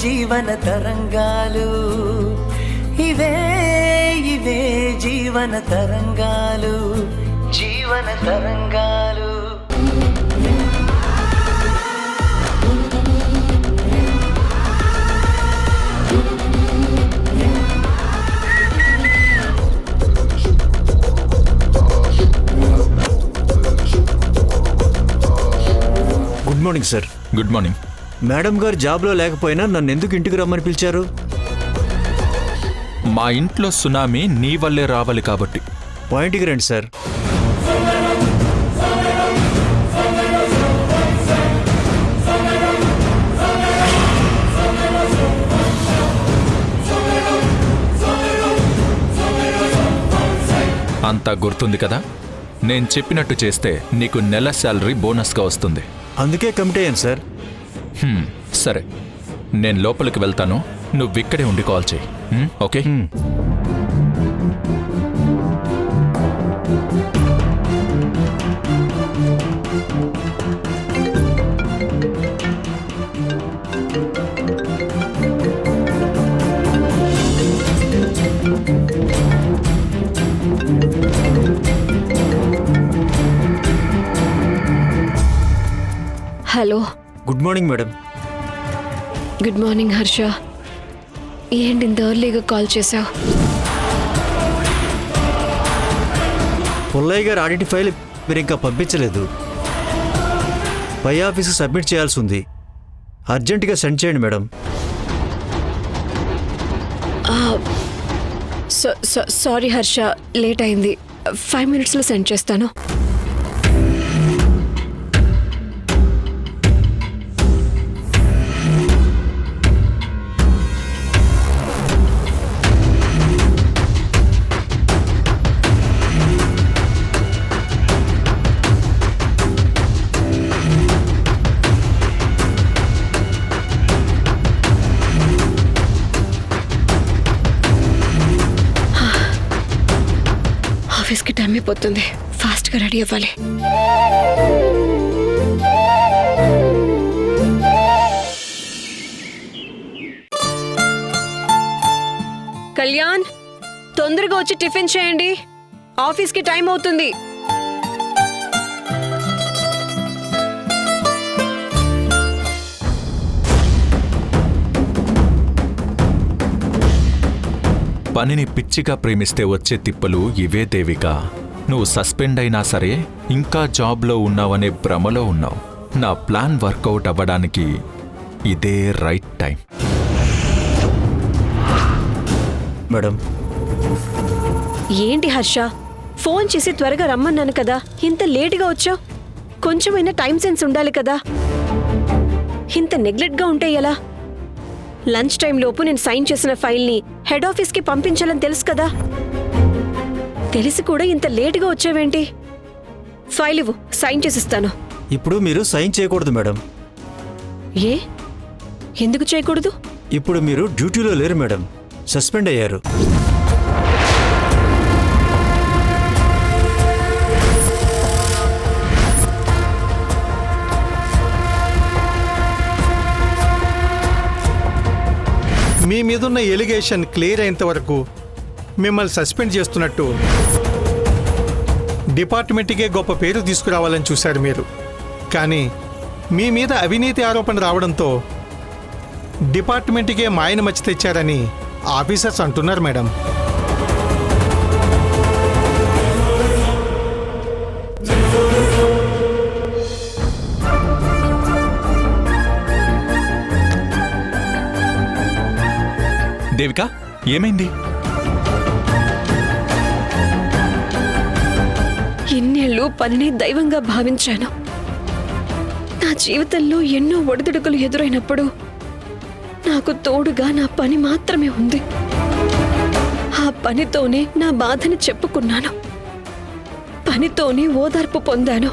జీవన తరంగాలు, ఇవే ఇవే జీవన తరంగాలు, జీవన తరంగాలు. Good morning sir. Good morning. Madam గారు జాబ్లో లేకపోయినా నన్ను ఎందుకు ఇంటికి రమ్మని పిలిచారు? మా ఇంట్లో సునామీ నీ వల్లే రావాలి కాబట్టి. పాయింట్కి రండి సార్. అంతా గుర్తుంది కదా? నేను చెప్పినట్టు చేస్తే నీకు నెల శాలరీ బోనస్గా వస్తుంది. అందుకే కమిటీ అయ్యాను సార్. సరే, నేను లోపలికి వెళ్తాను, నువ్వు ఇక్కడే ఉండి కాల్ చేయి. Okay? Hello. Good morning madam. Good morning Harsha. ఏంటి ఇంత ఎర్లీగా కాల్ చేసావు? పుల్లయ్య గారు ఆడిట్ ఫైల్ మీరు ఇంకా పంపించలేదు. పై ఆఫీస్కి సబ్మిట్ చేయాల్సి ఉంది. అర్జెంటుగా సెండ్ చేయండి మేడం. సారీ హర్ష, లేట్ అయింది. 5 minutesలో సెండ్ చేస్తాను. ఆఫీస్కి టైం అయిపోతుంది, ఫాస్ట్గా రెడీ అవ్వాలి. కళ్యాణ్, తొందరగా వచ్చి టిఫిన్ చేయండి, ఆఫీస్కి టైం అవుతుంది. పనిని పిచ్చిగా ప్రేమిస్తే వచ్చే తిప్పలు ఇవే దేవిక. నువ్వు సస్పెండ్ అయినా సరే ఇంకా జాబ్లో ఉన్నావనే భ్రమలో ఉన్నావు. నా ప్లాన్ వర్కౌట్ అవ్వడానికి ఇదే రైట్ టైం. మేడం. ఏంటి హర్ష, ఫోన్ చేసి త్వరగా రమ్మన్నాను కదా, ఇంత లేటుగా వచ్చావు? కొంచెమైనా టైం సెన్స్ ఉండాలి కదా. ఇంత నెగ్లెక్ట్గా ఉంటే ఎలా? లంచ్ టైం లోపు నేను సైన్ చేసిన ఫైల్ని హెడ్ ఆఫీస్కి పంపించాలని తెలుసు కదా. తెలిసి కూడా ఇంత లేటుగా వచ్చావేంటి? ఫైల్ ఇవ్వు, సైన్ చేసిస్తాను. ఇప్పుడు మీరు సైన్ చేయకూడదు మేడం. ఏ? ఎందుకు చేయకూడదు? ఇప్పుడు మీరు డ్యూటీలో లేరు మేడం, సస్పెండ్ అయ్యారు. మీ మీదున్న ఎలిగేషన్ క్లియర్ అయ్యేంత వరకు మిమ్మల్ని సస్పెండ్ చేస్తున్నట్టు డిపార్ట్మెంట్కే గొప్ప పేరు తీసుకురావాలని చూశారు మీరు. కానీ మీ మీద అవినీతి ఆరోపణ రావడంతో డిపార్ట్మెంట్కే మాయను మచ్చి తెచ్చారని ఆఫీసర్స్ అంటున్నారు మేడం. దేవిక, ఏమైంది? ఇన్నేళ్ళు పనిని దైవంగా భావించాను. నా జీవితంలో ఎన్నో ఒడిదుడుకులు ఎదురైనప్పుడు నాకు తోడుగా నా పని మాత్రమే ఉంది. ఆ పనితోనే నా బాధని చెప్పుకున్నాను, పనితోనే ఓదార్పు పొందాను.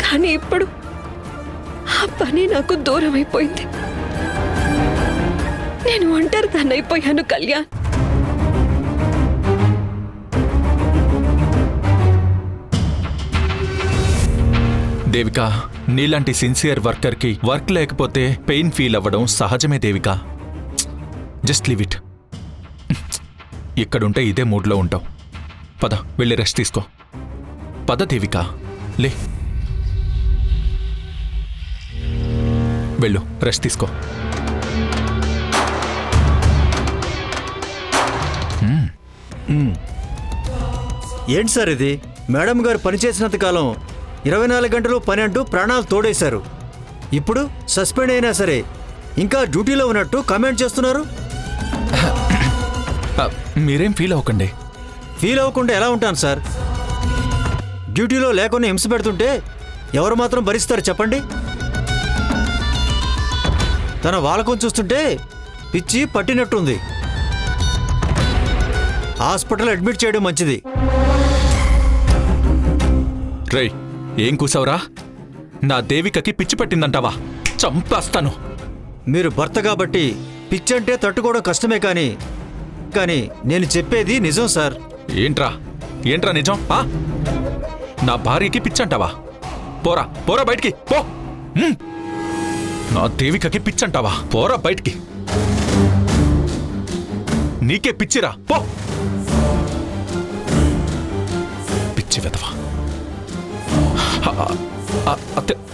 కానీ ఇప్పుడు ఆ పని నాకు దూరం అయిపోయింది. నేను ఒంటరిదాన్ని అయిపోయాను కళ్యాణ్. దేవిక, నీలాంటి సిన్సియర్ వర్కర్కి వర్క్ లేకపోతే పెయిన్ ఫీల్ అవ్వడం సహజమే దేవిక. Just leave it. ఇక్కడుంటే ఇదే మూడ్లో ఉంటావు. పద, వెళ్ళి రెస్ట్ తీసుకో. పద దేవిక, లే, వెళ్ళు, రెస్ట్ తీసుకో. ఏంటి సార్ ఇది? మేడం గారు పనిచేసినంత కాలం 24 గంటలు పని అంటూ ప్రాణాలు తోడేశారు. ఇప్పుడు సస్పెండ్ అయినా సరే ఇంకా డ్యూటీలో ఉన్నట్టు కామెంట్ చేస్తున్నారు. మీరేం ఫీల్ అవ్వకండి. ఫీల్ అవ్వకుండా ఎలా ఉంటాను సార్? డ్యూటీలో లేకుండా హింస పెడుతుంటే ఎవరు మాత్రం భరిస్తారు చెప్పండి? తన వాలకం చూస్తుంటే పిచ్చి పట్టినట్టుంది. హాస్పిటల్ అడ్మిట్ చేయడం మంచిది. రేయ్, ఏం కూసావురా? నా దేవికకి పిచ్చి పట్టిందంటావా? చంపేస్తాను. మీరు భర్త కాబట్టి పిచ్చంటే తట్టుకోవడం కష్టమే కానీ నేను చెప్పేది నిజం సార్. ఏంట్రా ఏంట్రా నిజం? నా భార్యకి పిచ్చంటావా? పోరా పోరా బయటికి పో. నా దేవికకి పిచ్చంటావా? పోరా బయటికి. నీకే పిచ్చిరా, పో. పిచ్చి వెదవా.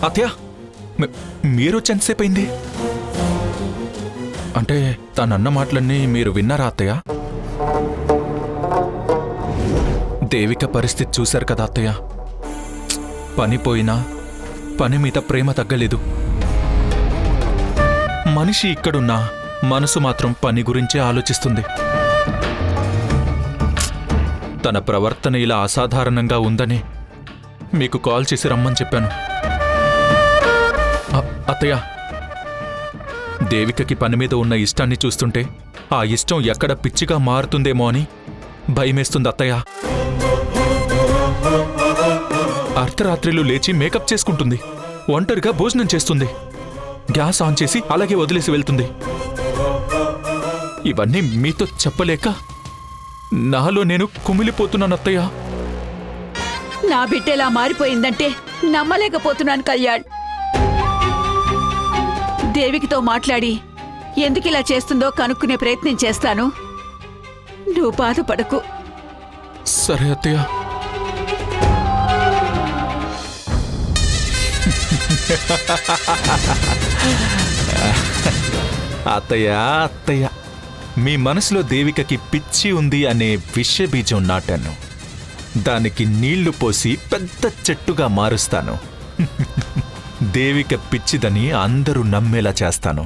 అత్తయ్య, మీరు ఎంతసేపయింది? అంటే తనన్న మాటలన్నీ మీరు విన్నారా అత్తయ్య? దేవిక పరిస్థితి చూశారు కదా అత్తయ్య. పని పోయినా పని మీద ప్రేమ తగ్గలేదు. మనిషి ఇక్కడున్నా మనసు మాత్రం పని గురించే ఆలోచిస్తుంది. తన ప్రవర్తన ఇలా అసాధారణంగా ఉందని మీకు కాల్ చేసి రమ్మని చెప్పాను. అత్తయ్య, దేవికకి పని మీద ఉన్న ఇష్టాన్ని చూస్తుంటే ఆ ఇష్టం ఎక్కడ పిచ్చిగా మారుతుందేమో అని భయమేస్తుంది అత్తయ్య. అర్ధరాత్రిలో లేచి మేకప్ చేసుకుంటుంది, ఒంటరిగా భోజనం చేస్తుంది, గ్యాస్ ఆన్ చేసి అలాగే వదిలేసి వెళ్తుంది. ఇవన్నీ మీతో చెప్పలేక నాలో నేను కుమిలిపోతున్నాను అత్తయ్య. నా బిడ్డలా మారిపోయిందంటే నమ్మలేకపోతున్నాను కళ్యాణ్. దేవికితో మాట్లాడి ఎందుకిలా చేస్తుందో కనుక్కునే ప్రయత్నం చేస్తాను. నువ్వు బాధపడకు. సరే అత్తయ్య. అత్తయ్య అత్తయ్య, మీ మనసులో దేవికకి పిచ్చి ఉంది అనే విష బీజం నాటాను. దానికి నీళ్లు పోసి పెద్ద చెట్టుగా మారుస్తాను. దేవిక పిచ్చిదని అందరూ నమ్మేలా చేస్తాను.